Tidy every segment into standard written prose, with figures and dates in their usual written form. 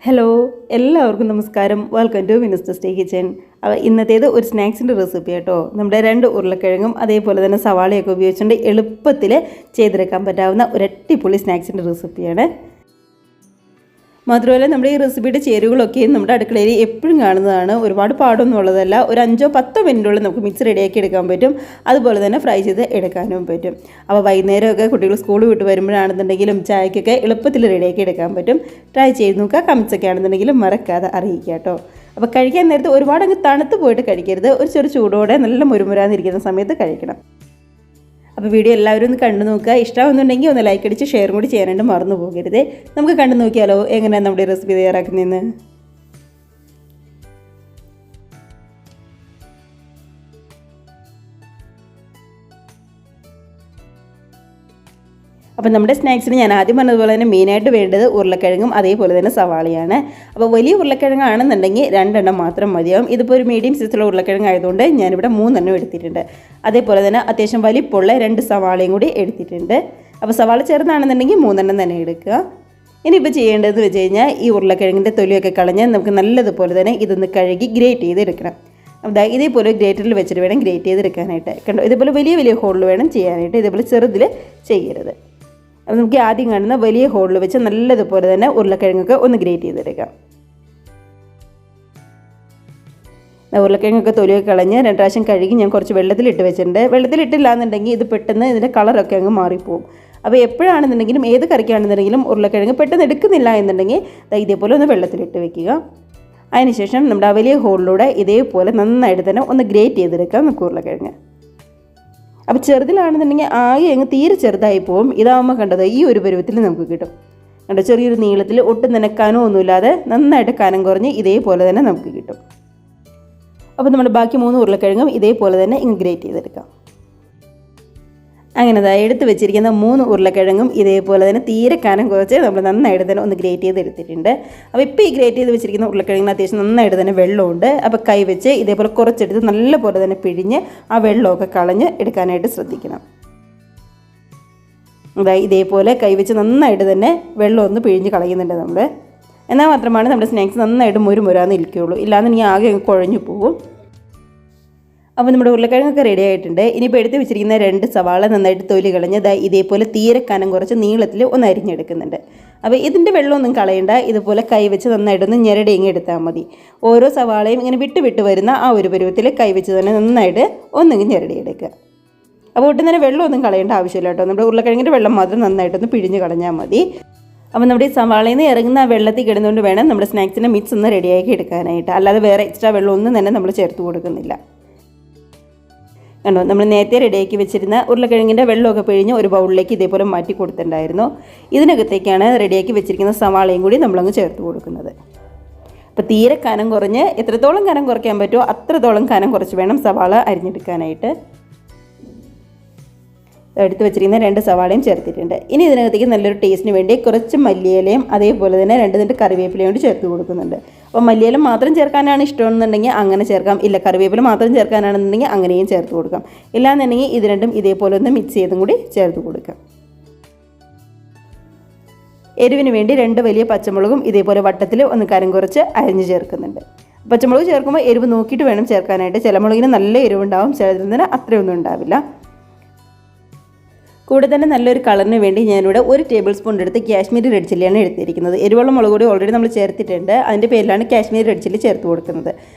Hello, എല്ലാവർക്കും നമസ്കാരം. Welcome to minister stay kitchen. ഇന്നത്തേത് ഒരു സ്നാക്സിൻ്റെ റെസിപ്പി കേട്ടോ. നമ്മുടെ 2 ഉരുളക്കിഴങ്ങും അതേപോലെ തന്നെ സവാളയൊക്കെ ഉപയോഗിച്ചുകൊണ്ട് എളുപ്പത്തിൽ ചെയ്തെടുക്കാൻ പറ്റാവുന്ന ഒരു അടിപൊളി സ്നാക്സിൻ്റെ റെസിപ്പിയാണ്. മാത്രമല്ല നമ്മുടെ ഈ റെസിപ്പിയുടെ ചേരുവകളൊക്കെയും നമ്മുടെ അടുക്കളയിൽ എപ്പോഴും കാണുന്നതാണ്. ഒരുപാട് പാടൊന്നും ഉള്ളതല്ല. ഒരു 5-10 മിനിറ്റുള്ളിൽ നമുക്ക് മിക്സ് റെഡിയാക്കി എടുക്കാൻ പറ്റും. അതുപോലെ തന്നെ ഫ്രൈ ചെയ്ത് എടുക്കാനും പറ്റും. അപ്പോൾ വൈകുന്നേരമൊക്കെ കുട്ടികൾ സ്കൂൾ വിട്ട് വരുമ്പോഴാണെന്നുണ്ടെങ്കിലും ചായക്കൊക്കെ എളുപ്പത്തിൽ റെഡിയാക്കി എടുക്കാൻ പറ്റും. ട്രൈ ചെയ്ത് നോക്കുക. കമൻസൊക്കെ ആണെന്നുണ്ടെങ്കിലും മറക്കാതെ അറിയിക്കുക കേട്ടോ. അപ്പോൾ കഴിക്കാൻ നേരത്ത് ഒരുപാട് അങ്ങ് തണുത്ത് പോയിട്ട് കഴിക്കരുത്. ഒരു ചെറു ചൂടോടെ നല്ല മുരുമുരാന്നിരിക്കുന്ന സമയത്ത് കഴിക്കണം. അപ്പോൾ വീഡിയോ എല്ലാവരും ഒന്ന് കണ്ടു നോക്കുക. ഇഷ്ടമാവുന്നുണ്ടെങ്കിൽ ഒന്ന് ലൈക്ക് അടിച്ച് ഷെയർ കൂടി ചെയ്യാനായിട്ട് മറന്നു പോകരുത്. നമുക്ക് കണ്ടു നോക്കിയാലോ എങ്ങനെയാണ് നമ്മുടെ റെസിപ്പി തയ്യാറാക്കുന്നതെന്ന്. അപ്പോൾ നമ്മുടെ സ്നാക്സിന് ഞാൻ ആദ്യം പറഞ്ഞതുപോലെ തന്നെ മെയിനായിട്ട് വേണ്ടത് ഉരുളക്കിഴങ്ങും അതേപോലെ തന്നെ സവാളയാണ്. അപ്പോൾ വലിയ ഉരുളക്കിഴങ്ങാണെന്നുണ്ടെങ്കിൽ 2 എണ്ണം മാത്രം മതിയാവും. ഇതിപ്പോൾ ഒരു മീഡിയം സൈസുള്ള ഉരുളക്കിഴങ്ങ് ആയതുകൊണ്ട് ഞാനിവിടെ 3 എണ്ണം എടുത്തിട്ടുണ്ട്. അതേപോലെ തന്നെ അത്യാവശ്യം വലിപ്പമുള്ള 2 സവാളയും കൂടി എടുത്തിട്ടുണ്ട്. അപ്പോൾ സവാള ചെറുതാണെന്നുണ്ടെങ്കിൽ 3 എണ്ണം തന്നെ എടുക്കുക. ഇനിയിപ്പോൾ ചെയ്യേണ്ടതെന്ന് വെച്ച് കഴിഞ്ഞാൽ ഈ ഉരുളക്കിഴങ്ങിൻ്റെ തൊലിയൊക്കെ കളഞ്ഞ് നമുക്ക് നല്ലതുപോലെ തന്നെ ഇതൊന്ന് കഴുകി ഗ്രേറ്റ് ചെയ്തെടുക്കണം. അപ്പോൾ ഇതേപോലെ ഗ്രേറ്ററിൽ വെച്ചിട്ട് വേണം ഗ്രേറ്റ് ചെയ്തെടുക്കാനായിട്ട്. കണ്ടോ, ഇതേപോലെ വലിയ ഹോളിൽ വേണം ചെയ്യാനായിട്ട്. ഇതേപോലെ ചെറുതിൽ ചെയ്യരുത്. അപ്പോൾ നമുക്ക് ആദ്യം കാണുന്ന വലിയ ഹോളിൽ വെച്ച് നല്ലതുപോലെ തന്നെ ഉരുളക്കിഴങ്ങൊക്കെ ഒന്ന് ഗ്രേറ്റ് ചെയ്തെടുക്കാം. ഉരുളക്കിഴങ്ങൊക്കെ തൊലിയൊക്കെ കളഞ്ഞ് 2 പ്രാവശ്യം കഴുകി ഞാൻ കുറച്ച് വെള്ളത്തിലിട്ട് വെച്ചിട്ടുണ്ട്. വെള്ളത്തിലിട്ടില്ല എന്നുണ്ടെങ്കിൽ ഇത് പെട്ടെന്ന് ഇതിൻ്റെ കളറൊക്കെ അങ്ങ് മാറിപ്പോവും. അപ്പോൾ എപ്പോഴാണെന്നുണ്ടെങ്കിലും ഏത് കറിക്കാണെന്നുണ്ടെങ്കിലും ഉരുളക്കിഴങ്ങ് പെട്ടെന്ന് എടുക്കുന്നില്ല എന്നുണ്ടെങ്കിൽ ഇതേപോലെ ഒന്ന് വെള്ളത്തിലിട്ട് വെക്കുക. അതിനുശേഷം നമ്മുടെ ആ വലിയ ഹോളിലൂടെ ഇതേപോലെ നന്നായിട്ട് തന്നെ ഒന്ന് ഗ്രേറ്റ് ചെയ്തെടുക്കാം നമുക്ക് ഉരുളക്കിഴങ്ങ്. അപ്പോൾ ചെറുതിലാണെന്നുണ്ടെങ്കിൽ ആകെ അങ്ങ് തീരെ ചെറുതായി പോവും. ഇതാവുമ്പോൾ കണ്ടത് ഈ ഒരു പരുവത്തിൽ നമുക്ക് കിട്ടും. കണ്ടോ, ചെറിയൊരു നീളത്തിൽ ഒട്ടും നനക്കാനോ ഒന്നുമില്ലാതെ നന്നായിട്ട് കനം കുറഞ്ഞ് ഇതേപോലെ തന്നെ നമുക്ക് കിട്ടും. അപ്പോൾ നമ്മുടെ ബാക്കി 3 ഉരുളക്കിഴങ്ങും ഇതേപോലെ തന്നെ ഇങ്ങ് ഗ്രേറ്റ് ചെയ്തെടുക്കാം. അങ്ങനെ എടുത്ത് വെച്ചിരിക്കുന്ന 3 ഉരുളക്കിഴങ്ങും ഇതേപോലെ തന്നെ തീരെ കനം കുറച്ച് നമ്മൾ നന്നായിട്ട് തന്നെ ഒന്ന് ഗ്രേറ്റ് ചെയ്തെടുത്തിട്ടുണ്ട്. അപ്പോൾ ഇപ്പോൾ ഈ ഗ്രേറ്റ് ചെയ്ത് വെച്ചിരിക്കുന്ന ഉരുളക്കിഴങ്ങിന് അത്യാവശ്യം നന്നായിട്ട് തന്നെ വെള്ളമുണ്ട്. അപ്പോൾ കൈ വെച്ച് ഇതേപോലെ കുറച്ചെടുത്ത് നല്ലപോലെ തന്നെ പിഴിഞ്ഞ് ആ വെള്ളമൊക്കെ കളഞ്ഞ് എടുക്കാനായിട്ട് ശ്രദ്ധിക്കണം. ഇതേപോലെ കൈ വെച്ച് നന്നായിട്ട് തന്നെ വെള്ളം ഒന്ന് പിഴിഞ്ഞ് കളയുന്നുണ്ട് നമ്മൾ. എന്നാൽ മാത്രമാണ് നമ്മുടെ സ്നാക്സ് നന്നായിട്ട് മുരുമുരാന്ന് ഇരിക്കുകയുള്ളൂ. ഇല്ലാന്നുണ്ടെങ്കിൽ ആകെ കുഴഞ്ഞു പോകും. അപ്പോൾ നമ്മുടെ ഉരുളക്കിഴങ്ങൊക്കെ റെഡി ആയിട്ടുണ്ട്. ഇനിയിപ്പോൾ എടുത്ത് വെച്ചിരിക്കുന്ന 2 സവാള നന്നായിട്ട് തൊലി കളഞ്ഞ് ഇതേപോലെ തീരെ കനം കുറച്ച് നീളത്തിൽ ഒന്ന് അരിഞ്ഞെടുക്കുന്നുണ്ട്. അപ്പോൾ ഇതിൻ്റെ വെള്ളമൊന്നും കളയണ്ട. ഇതുപോലെ കൈ വെച്ച് നന്നായിട്ടൊന്ന് ഞെരടിങ്ങി എടുത്താൽ മതി. ഓരോ സവാളയും ഇങ്ങനെ വിട്ട് വരുന്ന ആ ഒരു പരുവത്തിൽ കൈ വെച്ച് തന്നെ നന്നായിട്ട് ഒന്നെങ്കിൽ ഞെരടിയെടുക്കുക. അപ്പോൾ ഒട്ടും തന്നെ വെള്ളമൊന്നും കളയേണ്ട ആവശ്യമില്ല കേട്ടോ. നമ്മുടെ ഉരുളക്കിഴങ്ങിൻ്റെ വെള്ളം മാത്രം നന്നായിട്ടൊന്ന് പിഴിഞ്ഞ് കളഞ്ഞാൽ മതി. അപ്പോൾ നമ്മുടെ ഈ സവാളയിൽ നിന്ന് ഇറങ്ങുന്ന ആ വെള്ളത്തിൽ കിടന്നുകൊണ്ട് വേണം നമ്മുടെ സ്നാക്സിൻ്റെ മിക്സ് ഒന്ന് റെഡിയാക്കി എടുക്കാനായിട്ട്. അല്ലാതെ വേറെ എക്സ്ട്രാ വെള്ളമൊന്നും തന്നെ നമ്മൾ ചേർത്ത് കൊടുക്കുന്നില്ല. കണ്ടോ, നമ്മൾ നേരത്തെ റെഡിയാക്കി വെച്ചിരുന്ന ഉരുളക്കിഴങ്ങിൻ്റെ വെള്ളമൊക്കെ പിഴിഞ്ഞ് ഒരു ബൗളിലേക്ക് ഇതേപോലെ മാറ്റി കൊടുത്തിട്ടുണ്ടായിരുന്നു. ഇതിനകത്തേക്കാണ് റെഡിയാക്കി വെച്ചിരിക്കുന്ന സവാളയും കൂടി നമ്മളങ്ങ് ചേർത്ത് കൊടുക്കുന്നത്. അപ്പോൾ തീരെ കനം കുറഞ്ഞ് എത്രത്തോളം കനം കുറയ്ക്കാൻ പറ്റുമോ അത്രത്തോളം കനം കുറച്ച് വേണം സവാള അരിഞ്ഞെടുക്കാനായിട്ട്. എടുത്ത് വെച്ചിരിക്കുന്ന 2 സവാളയും ചേർത്തിട്ടുണ്ട്. ഇനി ഇതിനകത്തേക്ക് നല്ലൊരു ടേസ്റ്റിന് വേണ്ടി കുറച്ച് മല്ലിയിലയും അതേപോലെ തന്നെ 2 തണ്ട് കറിവേപ്പിലയും കൂടി ചേർത്ത് കൊടുക്കുന്നുണ്ട്. അപ്പോൾ മല്ലിയില മാത്രം ചേർക്കാനാണ് ഇഷ്ടമെന്നുണ്ടെങ്കിൽ അങ്ങനെ ചേർക്കാം. ഇല്ല, കറിവേപ്പില മാത്രം ചേർക്കാനാണെന്നുണ്ടെങ്കിൽ അങ്ങനെയും ചേർത്ത് കൊടുക്കാം. ഇല്ലാന്നുണ്ടെങ്കിൽ ഇത് രണ്ടും ഇതേപോലെ ഒന്ന് മിക്സ് ചെയ്തും കൂടി ചേർത്ത് കൊടുക്കാം. എരിവിന് വേണ്ടി 2 വലിയ പച്ചമുളകും ഇതേപോലെ വട്ടത്തിൽ ഒന്ന് കനം കുറച്ച് അരിഞ്ഞ് ചേർക്കുന്നുണ്ട്. പച്ചമുളക് ചേർക്കുമ്പോൾ എരിവ് നോക്കിയിട്ട് വേണം ചേർക്കാനായിട്ട്. ചില മുളകിന് നല്ല എരിവുണ്ടാവും, ചിലതിന് അത്രയൊന്നും ഉണ്ടാവില്ല. കൂടെ തന്നെ നല്ലൊരു കളറിന് വേണ്ടി ഞാനിവിടെ 1 ടേബിൾ സ്പൂൺ എടുത്ത് കാശ്മീരി റെഡ് ചില്ലിയാണ് എടുത്തിരിക്കുന്നത്. എരിവുള്ള മുളക് പൊടി ഓൾറെഡി നമ്മൾ ചേർത്തിട്ടുണ്ട്. അതിൻ്റെ പേരിലാണ് കാശ്മീരി റെഡ് ചില്ലി ചേർത്ത് കൊടുക്കുന്നത്.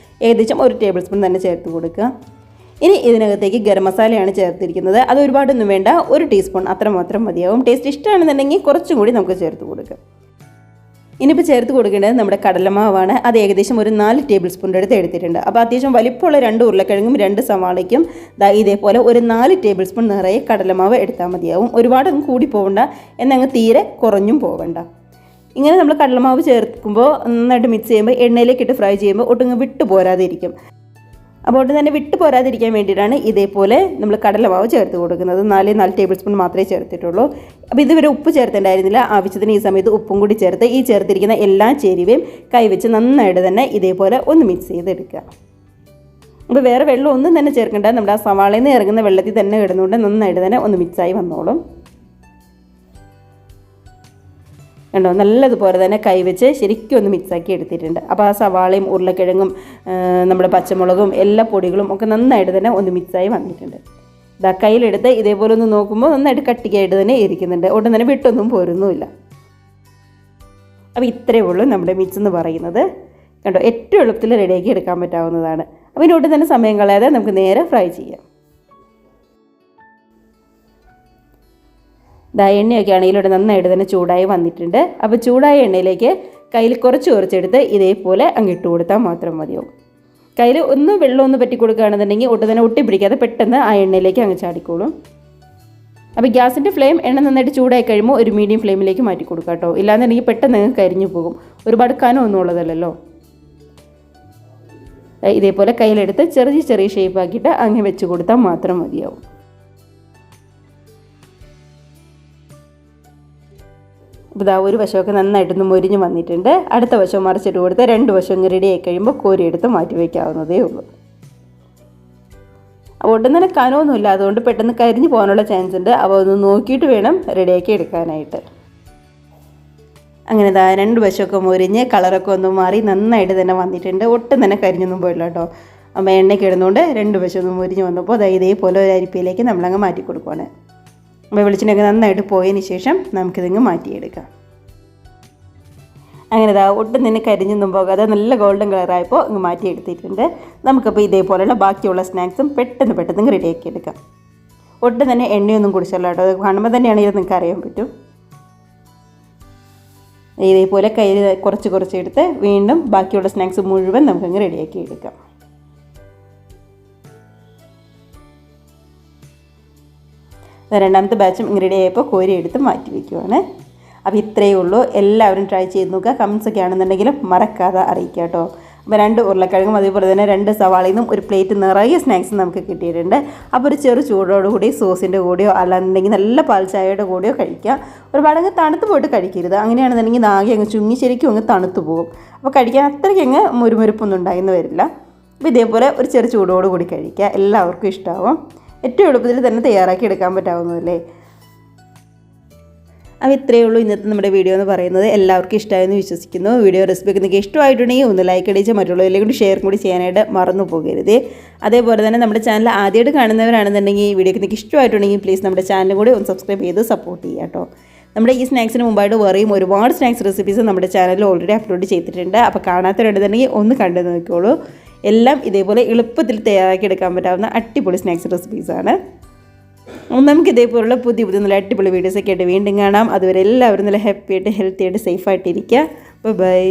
ഏകദേശം 1 ടേബിൾ സ്പൂൺ തന്നെ ചേർത്ത് കൊടുക്കുക. ഇനി ഇതിനകത്തേക്ക് ഗരം മസാലയാണ് ചേർത്തിരിക്കുന്നത്. അത് ഒരുപാടൊന്നും വേണ്ട, 1 ടീസ്പൂൺ അത്രമാത്രം മതിയാവും. ടേസ്റ്റ് ഇഷ്ടമാണെന്നുണ്ടെങ്കിൽ കുറച്ചും കൂടി നമുക്ക് ചേർത്ത് കൊടുക്കാം. ഇനിയിപ്പോൾ ചേർത്ത് കൊടുക്കേണ്ടത് നമ്മുടെ കടലമാവാണ്. അത് ഏകദേശം ഒരു 4 ടേബിൾ സ്പൂൺ അടുത്ത് എടുത്തിട്ടുണ്ട്. അപ്പോൾ അത്യാവശ്യം വലിപ്പമുള്ള 2 ഉരുളക്കിഴങ്ങും 2 സവാളയ്ക്കും ഇതേപോലെ ഒരു 4 ടേബിൾ സ്പൂൺ നിറയെ കടലമാവ് എടുത്താൽ മതിയാവും. ഒരുപാടങ്ങ് കൂടി പോകണ്ട, എന്നങ്ങ് തീരെ കുറഞ്ഞും പോകണ്ട. ഇങ്ങനെ നമ്മൾ കടലമാവ് ചേർക്കുമ്പോൾ നന്നായിട്ട് മിക്സ് ചെയ്യുമ്പോൾ എണ്ണയിലേക്ക് ഇട്ട് ഫ്രൈ ചെയ്യുമ്പോൾ ഒട്ടുങ്ങ് വിട്ടു പോരാതെ ഇരിക്കും. അപ്പോൾ തന്നെ വിട്ടു പോരാതിരിക്കാൻ വേണ്ടിയിട്ടാണ് ഇതേപോലെ നമ്മൾ കടലമാവ് ചേർത്ത് കൊടുക്കുന്നത്. 4 ടേബിൾ സ്പൂൺ മാത്രമേ ചേർത്തിട്ടുള്ളൂ. അപ്പോൾ ഇതുവരെ ഉപ്പ് ചേർത്തിട്ടുണ്ടായിരുന്നില്ല. ആവശ്യത്തിന് ഈ സമയത്ത് ഉപ്പും കൂടി ചേർത്ത് ഈ ചേർത്തിരിക്കുന്ന എല്ലാ ചേരുവയും കൈവച്ച് നന്നായിട്ട് തന്നെ ഇതേപോലെ ഒന്ന് മിക്സ് ചെയ്തെടുക്കുക. അപ്പോൾ വേറെ വെള്ളം ഒന്നും തന്നെ ചേർക്കേണ്ട. നമ്മുടെ ആ സവാളയിൽ നിന്ന് ഇറങ്ങുന്ന വെള്ളത്തിൽ തന്നെ കിടന്നുകൊണ്ട് നന്നായിട്ട് തന്നെ ഒന്ന് മിക്സായി വന്നോളും. കണ്ടോ, നല്ലതുപോലെ തന്നെ കൈവച്ച് ശരിക്കും ഒന്ന് മിക്സാക്കി എടുത്തിട്ടുണ്ട്. അപ്പോൾ ആ സവാളയും ഉരുളക്കിഴങ്ങും നമ്മുടെ പച്ചമുളകും എല്ലാ പൊടികളും ഒക്കെ നന്നായിട്ട് തന്നെ ഒന്ന് മിക്സായി വന്നിട്ടുണ്ട്. ഇതാ കയ്യിലെടുത്ത് ഇതേപോലെ ഒന്ന് നോക്കുമ്പോൾ നന്നായിട്ട് കട്ടിക്കായിട്ട് തന്നെ ഇരിക്കുന്നുണ്ട്. ഒട്ടും തന്നെ വിട്ടൊന്നും പോരുന്നുമില്ല. അപ്പോൾ ഇത്രയേ ഉള്ളൂ നമ്മുടെ മിക്സ് എന്ന് പറയുന്നത്. കണ്ടോ, ഏറ്റവും എളുപ്പത്തിൽ റെഡിയാക്കി എടുക്കാൻ പറ്റാവുന്നതാണ്. അപ്പോൾ ഇതിനൊട്ടും തന്നെ സമയം കളയാതെ നമുക്ക് നേരെ ഫ്രൈ ചെയ്യാം. എണ്ണയൊക്കെ ആണെങ്കിൽ ഇവിടെ നന്നായിട്ട് തന്നെ ചൂടായി വന്നിട്ടുണ്ട്. അപ്പോൾ ചൂടായ എണ്ണയിലേക്ക് കയ്യിൽ കുറച്ചെടുത്ത് ഇതേപോലെ അങ്ങ് ഇട്ട് കൊടുത്താൽ മാത്രം മതിയാവും. കയ്യിൽ ഒന്ന് വെള്ളം ഒന്ന് പറ്റി കൊടുക്കുകയാണെന്നുണ്ടെങ്കിൽ ഒട്ടും തന്നെ ഒട്ടിപ്പിടിക്കാതെ പെട്ടെന്ന് ആ എണ്ണയിലേക്ക് അങ്ങ് ചാടിക്കോളും. അപ്പോൾ ഗ്യാസിൻ്റെ ഫ്ലെയിം എണ്ണ നന്നായിട്ട് ചൂടായി കഴിയുമ്പോൾ ഒരു മീഡിയം ഫ്ലെയിമിലേക്ക് മാറ്റി കൊടുക്കുക കേട്ടോ. ഇല്ലാന്നുണ്ടെങ്കിൽ പെട്ടെന്ന് അങ്ങ് കരിഞ്ഞു പോകും. ഒരുപാട് കനം ഒന്നും ഉള്ളതല്ലല്ലോ. ഇതേപോലെ കയ്യിലെടുത്ത് ചെറിയ ചെറിയ ഷേപ്പാക്കിയിട്ട് അങ്ങ് വെച്ച് കൊടുത്താൽ മാത്രം മതിയാവും. അപ്പോൾ ഇതാ ഒരു വശമൊക്കെ നന്നായിട്ടൊന്ന് മൊരിഞ്ഞ് വന്നിട്ടുണ്ട്. അടുത്ത വശം മറിച്ചിട്ട് കൊടുത്ത് 2 വശം റെഡി ആയി കഴിയുമ്പോൾ കോരിയെടുത്ത് മാറ്റി വയ്ക്കാവുന്നതേ ഉള്ളൂ. അപ്പോൾ ഒട്ടും തന്നെ കനമൊന്നുമില്ല, അതുകൊണ്ട് പെട്ടെന്ന് കരിഞ്ഞ് പോകാനുള്ള ചാൻസ് ഉണ്ട്. അപ്പോൾ ഒന്ന് നോക്കിയിട്ട് വേണം റെഡിയാക്കി എടുക്കാനായിട്ട്. അങ്ങനെ ഇതാ 2 വശമൊക്കെ മൊരിഞ്ഞ് കളറൊക്കെ ഒന്ന് മാറി നന്നായിട്ട് തന്നെ വന്നിട്ടുണ്ട്. ഒട്ടും തന്നെ കരിഞ്ഞൊന്നും പോയില്ല കേട്ടോ. അപ്പോൾ എണ്ണയ്ക്ക് ഇടുന്നതുകൊണ്ട് 2 വശം ഒന്ന് മൊരിഞ്ഞ് വന്നപ്പോൾ അതായത് ഇതേപോലെ ഒരു അരിപ്പയിലേക്ക് നമ്മളങ്ങ് മാറ്റി കൊടുക്കുകയാണ്. അപ്പോൾ വെളിച്ചെണ്ണയൊക്കെ നന്നായിട്ട് പോയതിന് ശേഷം നമുക്കിതങ്ങ് മാറ്റിയെടുക്കാം. അങ്ങനെ ഇതാ ഒട്ടും തന്നെ കരിഞ്ഞൊന്നും പോകാതെ നല്ല ഗോൾഡൻ കളറായപ്പോൾ അങ്ങ് മാറ്റിയെടുത്തിട്ടുണ്ട്. നമുക്കപ്പോൾ ഇതേപോലെയുള്ള ബാക്കിയുള്ള സ്നാക്സും പെട്ടെന്ന് റെഡിയാക്കി എടുക്കാം. ഒട്ടും തന്നെ എണ്ണയൊന്നും കുടിച്ചല്ലോ കേട്ടോ. അത് കാണുമ്പോൾ തന്നെയാണെങ്കിൽ നിങ്ങൾക്ക് അറിയാൻ പറ്റും. ഇതേപോലെ കയ്യിൽ കുറച്ചെടുത്ത് വീണ്ടും ബാക്കിയുള്ള സ്നാക്സ് മുഴുവൻ നമുക്കങ്ങ് റെഡിയാക്കി എടുക്കാം. രണ്ടാമത്തെ ബാച്ചും റെഡി ആയപ്പോൾ കോരി എടുത്ത് മാറ്റി വയ്ക്കുവാണ്. അപ്പോൾ ഇത്രയേ ഉള്ളൂ. എല്ലാവരും ട്രൈ ചെയ്ത് നോക്കുക. കമൻസൊക്കെ ആണെന്നുണ്ടെങ്കിലും മറക്കാതെ അറിയിക്കുക കേട്ടോ. അപ്പോൾ 2 ഉരുളക്കിഴങ്ങും അതേപോലെ തന്നെ 2 സവാളയിൽ നിന്നും ഒരു പ്ലേറ്റ് നിറയെ സ്നാക്സ് നമുക്ക് കിട്ടിയിട്ടുണ്ട്. അപ്പോൾ ഒരു ചെറു ചൂടോടുകൂടി സോസിൻ്റെ കൂടെയോ അല്ലാന്നുണ്ടെങ്കിൽ നല്ല പാൽ ചായയുടെ കൂടെയോ കഴിക്കുക. ഒരുപാടങ്ങ് തണുത്ത് പോയിട്ട് കഴിക്കരുത്. അങ്ങനെയാണെന്നുണ്ടെങ്കിൽ നാഗെ അങ്ങ് ചുങ്ങി ശരിക്കും അങ്ങ് തണുത്ത് പോകും. അപ്പോൾ കഴിക്കാൻ അത്രയ്ക്ക് അങ്ങ് മുരുമുരുപ്പൊന്നും ഉണ്ടായിന്ന് വരില്ല. അപ്പോൾ ഇതേപോലെ ഒരു ചെറു ചൂടോടുകൂടി കഴിക്കുക. എല്ലാവർക്കും ഇഷ്ടമാവും. ഏറ്റവും എളുപ്പത്തിൽ തന്നെ തയ്യാറാക്കി എടുക്കാൻ പറ്റാവുന്നതല്ലേ. അപ്പോൾ ഇത്രയേ ഉള്ളൂ ഇന്നത്തെ നമ്മുടെ വീഡിയോ എന്ന് പറയുന്നത്. എല്ലാവർക്കും ഇഷ്ടമായെന്ന് വിശ്വസിക്കുന്നു. വീഡിയോ റെസിപ്പിക്ക് നിങ്ങൾക്ക് ഇഷ്ടമായിട്ടുണ്ടെങ്കിൽ ഒന്ന് ലൈക്ക് അടിച്ച് മറ്റുള്ളവരിലേക്ക് കൂടി ഷെയർ കൂടി ചെയ്യാനായിട്ട് മറന്നു പോകരുത്. അതേപോലെ തന്നെ നമ്മുടെ ചാനൽ ആദ്യമായിട്ട് കാണുന്നവരാണെന്നുണ്ടെങ്കിൽ ഈ വീഡിയോക്ക് നിങ്ങൾക്ക് ഇഷ്ടമായിട്ടുണ്ടെങ്കിൽ പ്ലീസ് നമ്മുടെ ചാനലും കൂടി ഒന്ന് സബ്സ്ക്രൈബ് ചെയ്ത് സപ്പോർട്ട് ചെയ്യുക കേട്ടോ. നമ്മുടെ ഈ സ്നാക്സിന് മുമ്പായിട്ട് വേറെയും ഒരുപാട് സ്നാക്സ് റെസിപ്പീസ് നമ്മുടെ ചാനലിൽ ഓൾറെഡി അപ്ലോഡ് ചെയ്തിട്ടുണ്ട്. അപ്പോൾ കാണാത്തവരുണ്ടെന്നുണ്ടെങ്കിൽ ഒന്ന് കണ്ടു നോക്കിക്കോളൂ. എല്ലാം ഇതേപോലെ എളുപ്പത്തിൽ തയ്യാറാക്കി എടുക്കാൻ പറ്റാവുന്ന അടിപൊളി സ്നാക്സ് റെസിപ്പീസാണ്. നമുക്ക് ഇതേപോലുള്ള പുതിയ നല്ല അടിപൊളി വീഡിയോസൊക്കെ ആയിട്ട് വീണ്ടും കാണാം. അതുവരെ എല്ലാവരും നല്ല ഹാപ്പി ആയിട്ട് ഹെൽത്തി ആയിട്ട് സേഫായിട്ടിരിക്കുക. ബൈ.